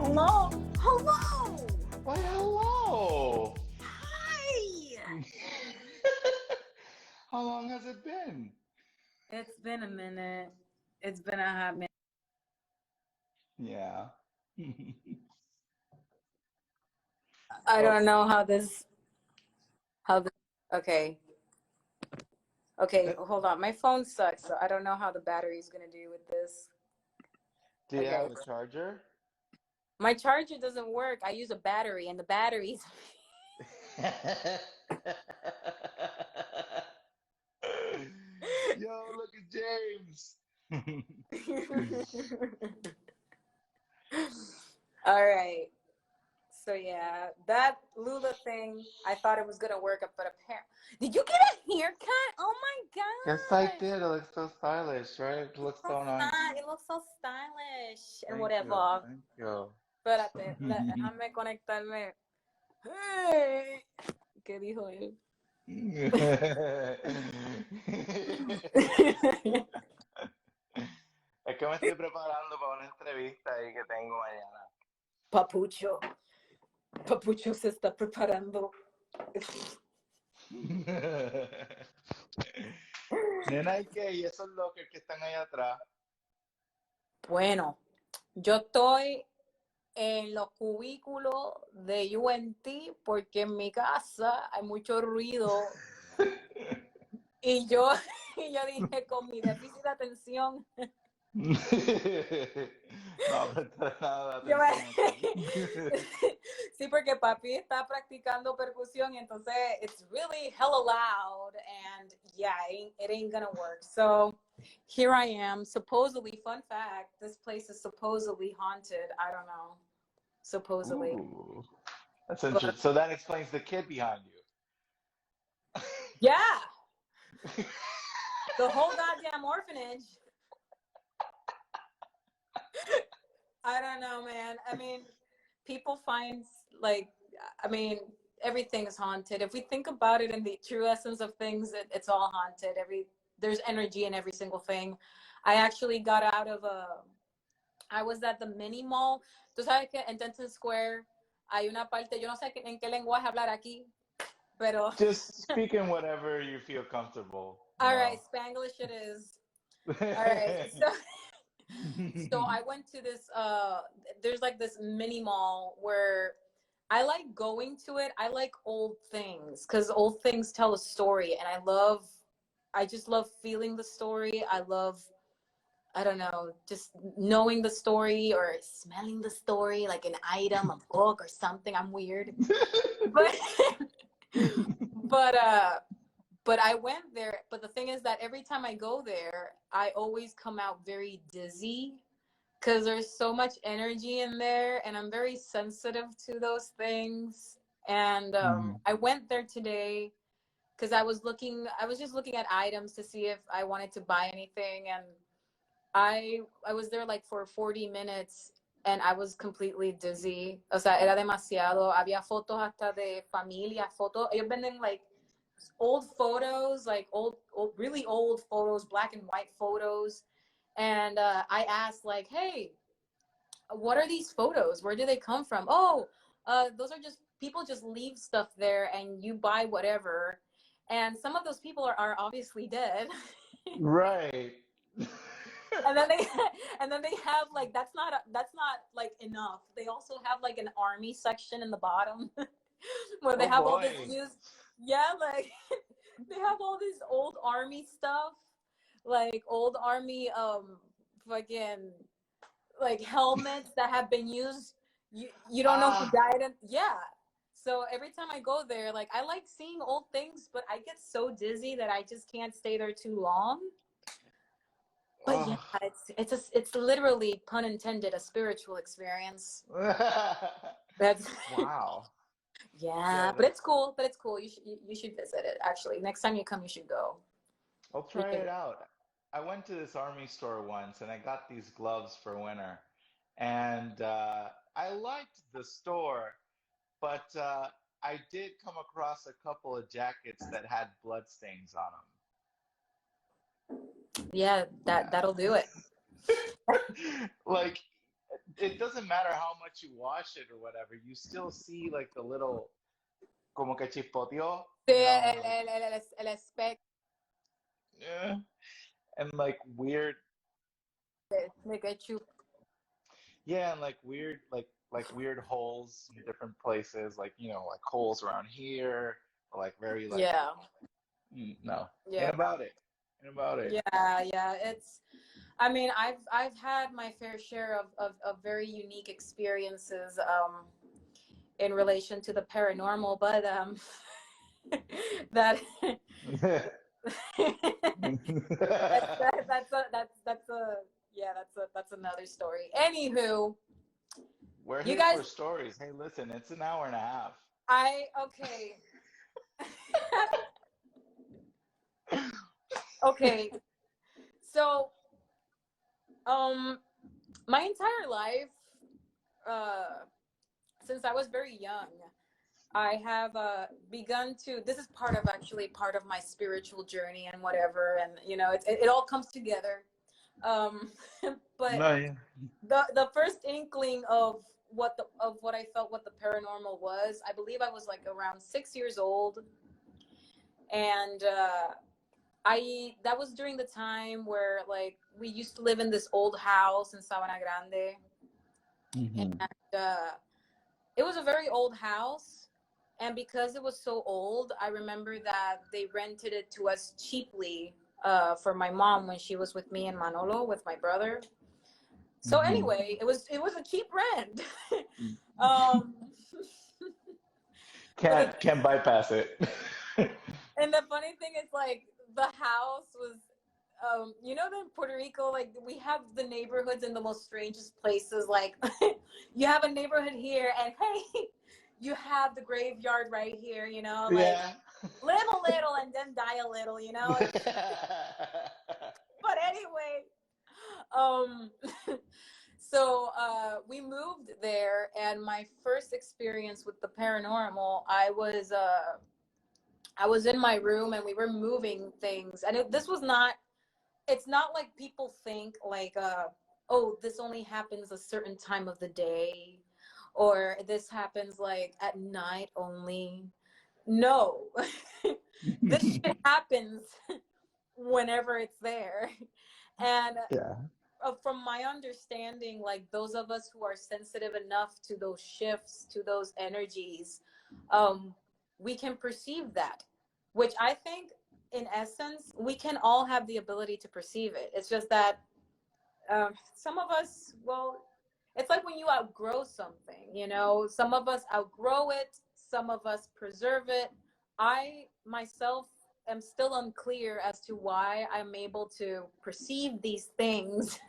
Hello. Hello. Why, hello. Hi. How long has it been? It's been a minute. It's been a hot minute. Yeah. I Oh, don't know how this, okay. Okay, uh, hold on. My phone sucks, so I don't know how the battery's gonna do with this. do you Okay. have a charger? My charger doesn't work. I use a battery and the batteries. Yo, look at James. All right. So yeah, that Lula thing, I thought it was gonna work, but apparently, did you get a haircut? Oh Yes, I my gosh, did. It looks so stylish, right? It looks so nice. it looks so stylish and Thank you. whatever. Thank you. Espérate, déjame conectarme. Hey, ¿qué dijo él? Es que me estoy preparando para una entrevista ahí que tengo mañana. Papucho, Papucho se está preparando. Nena, ¿y qué? ¿Y esos lockers que están ahí atrás? Bueno, yo estoy en los cubículos de UNT porque en mi casa hay mucho ruido y yo, y yo dije con mi déficit de atención, No prestaré nada de yo me... atención aquí. sí, porque papi está practicando percusión y entonces it's really hella loud and yeah, it ain't gonna work. So here I am, supposedly, fun fact, this place is supposedly haunted. I don't know, supposedly. Ooh, that's But interesting. So that explains the kid behind you. yeah, the whole goddamn orphanage. I don't know, man. I mean, people find like, I mean, everything is haunted. If we think about it in the true essence of things, it's all haunted. There's energy in every single thing. I actually got out of I was at the mini mall. Tú sabes que en Tenton Square hay una parte, yo no sé en qué lenguaje hablar aquí, pero Just speak in whatever you feel comfortable, you all right, know. Spanglish it is. All right, so I went to this there's like this mini mall where I like going to it. I like old things because old things tell a story and I just love feeling the story. I don't know, just knowing the story or smelling the story, like an item, a book or something. I'm weird. But but but I went there. But the thing is that every time I go there, I always come out very dizzy because there's so much energy in there, and I'm very sensitive to those things. And Mhm. I went there today because I was just looking at items to see if I wanted to buy anything, and I was there like for 40 minutes. And I was completely dizzy. O sea, era demasiado. Había fotos hasta de familia, fotos. Ellos venden like old photos, like really old photos, black and white photos. And I asked, like, hey, what are these photos? Where do they come from? Oh, those are just people just leave stuff there and you buy whatever. And some of those people are obviously dead. Right. And then they and then they have like that's not like enough. They also have like an army section in the bottom where they Oh have all this boy. used, yeah, like they have all this old army stuff, like old army fucking like helmets that have been used. You don't know who Ah. died in, yeah. So every time I go there, like I like seeing old things, but I get so dizzy that I just can't stay there too long. But yeah, Oh. it's literally, pun intended, a spiritual experience. That's Wow. yeah, Yeah, but that's. it's cool. But it's cool. You should visit it. Actually, next time you come, you should go. I'll You try should it go. out. I went to this army store once and I got these gloves for winter. And I liked the store, but I did come across a couple of jackets that had bloodstains on Yeah, them. that'll do it. Like, it doesn't matter how much you wash it or whatever, you still see like the little como que chispoteó, Sí, you know, and like el espectro yeah, and like weird, de ketchup. yeah, and like weird holes in different places, like you know, like holes around here, or like very like Yeah, no, yeah, ain't about it, ain't about it. yeah. It's. I mean, I've had my fair share of very unique experiences in relation to the paranormal, but that that's a yeah, that's another story. Anywho, We're you here guys, for stories. Hey, listen, it's an hour and a half. okay. Okay, so my entire life, uh since I was very young, I have begun to. This is part of actually part of my spiritual journey and whatever, and you know, it all comes together. Um, but No, yeah. the first inkling of what I felt what the paranormal was, I believe I was like around 6 years old, and I that was during the time where like we used to live in this old house in Sabana Grande, Mm-hmm. and it was a very old house, and because it was so old, I remember that they rented it to us cheaply for my mom when she was with me and Manolo with my brother. So Mm-hmm. anyway, it was a cheap rent. um, but Can't bypass it. and the funny thing is like the house was you know that in Puerto Rico, like we have the neighborhoods in the most strangest places. Like you have a neighborhood here, and hey, you have the graveyard right here. You know, like Yeah. live a little and then die a little. You know. But anyway, um, so we moved there, and my first experience with the paranormal, I was in my room, and we were moving things, and this was not it's not like people think like oh, this only happens a certain time of the day, or this happens like at night only. No. This shit happens whenever it's there. And Yeah. from my understanding, like those of us who are sensitive enough to those shifts, to those energies, um we can perceive that, which I think in essence we can all have the ability to perceive it. It's just that some of us, well, it's like when you outgrow something, you know, some of us outgrow it, some of us preserve it. I myself am still unclear as to why I'm able to perceive these things.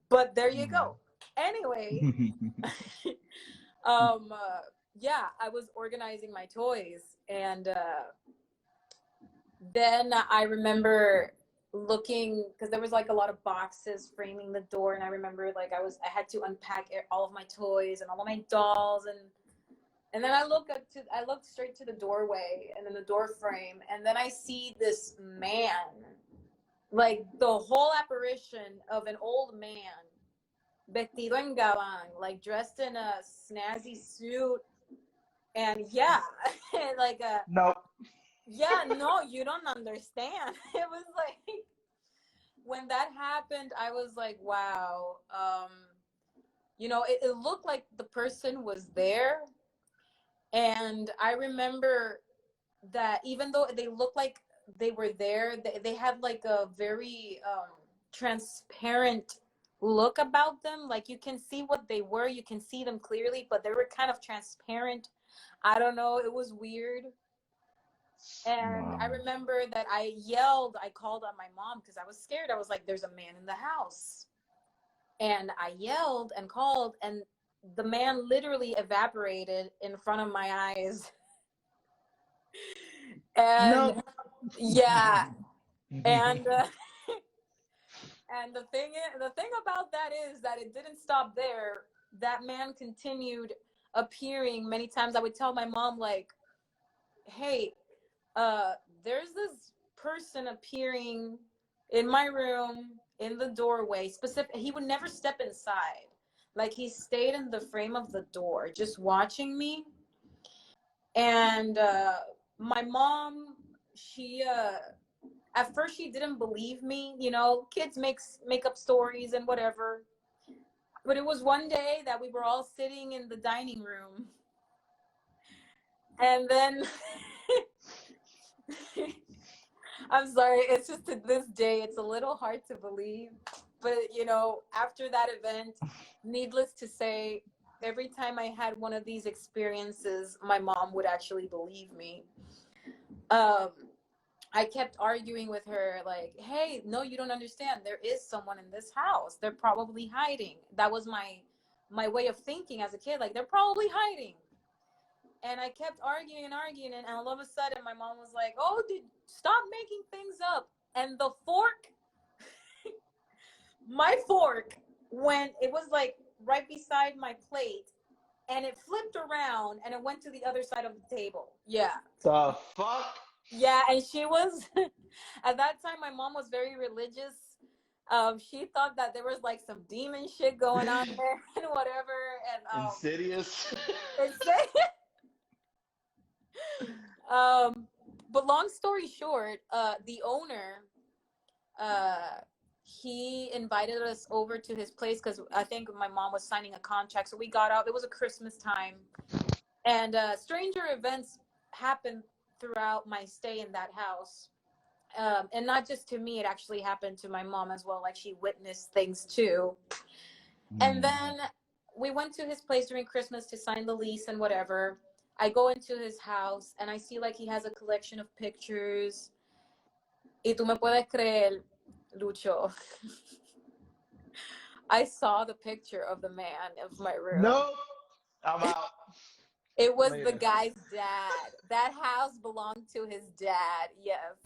But there you go. Anyway, um uh, yeah, I was organizing my toys, and then I remember looking, because there was like a lot of boxes framing the door, and I remember like I had to unpack all of my toys and all of my dolls, and then I looked straight to the doorway and then the door frame, and then I see this man, like the whole apparition of an old man vestido en gabán, like dressed in a snazzy suit, and yeah, like Nope. yeah, no, you don't understand. It was like when that happened, I was like, wow. You know, it looked like the person was there, and I remember that even though they looked like they were there, they had like a very transparent look about them. Like you can see what they were, you can see them clearly, but they were kind of transparent. I don't know, it was weird. And I Wow. remember that I called on my mom because I was scared. I was like, there's a man in the house. And I yelled and called, and the man literally evaporated in front of my eyes. And Nope. yeah, and and the thing about that is that it didn't stop there. That man continued appearing many times. I would tell my mom like, "Hey, uh, there's this person appearing in my room, in the doorway. He would never step inside. Like, he stayed in the frame of the door, just watching me. And my mom, she at first she didn't believe me. You know, kids make up stories and whatever. But it was one day that we were all sitting in the dining room, and then I'm sorry, it's just to this day, it's a little hard to believe. But, you know, after that event, needless to say, every time I had one of these experiences, my mom would actually believe me. Um, I kept arguing with her, like, hey, no, you don't understand. There is someone in this house. They're probably hiding. That was my way of thinking as a kid. Like, they're probably hiding. And I kept arguing and arguing, and all of a sudden my mom was like, oh, stop making things up. And the fork, my fork, when it was like right beside my plate, and it flipped around and it went to the other side of the table. Yeah. The fuck? Yeah, and she was, at that time, my mom was very religious. She thought that there was like some demon shit going on there and whatever. And Insidious. it's but long story short, the owner, he invited us over to his place because I think my mom was signing a contract. So we got out. It was a Christmas time, and stranger events happened throughout my stay in that house. And not just to me, it actually happened to my mom as well. Like, she witnessed things too. And then we went to his place during Christmas to sign the lease and whatever. I go into his house and I see like he has a collection of pictures. Y tú me puedes creer, Lucho. I saw the picture of the man of my room. Nope. I'm out. It was the guy's dad. That house belonged to his dad. Yes.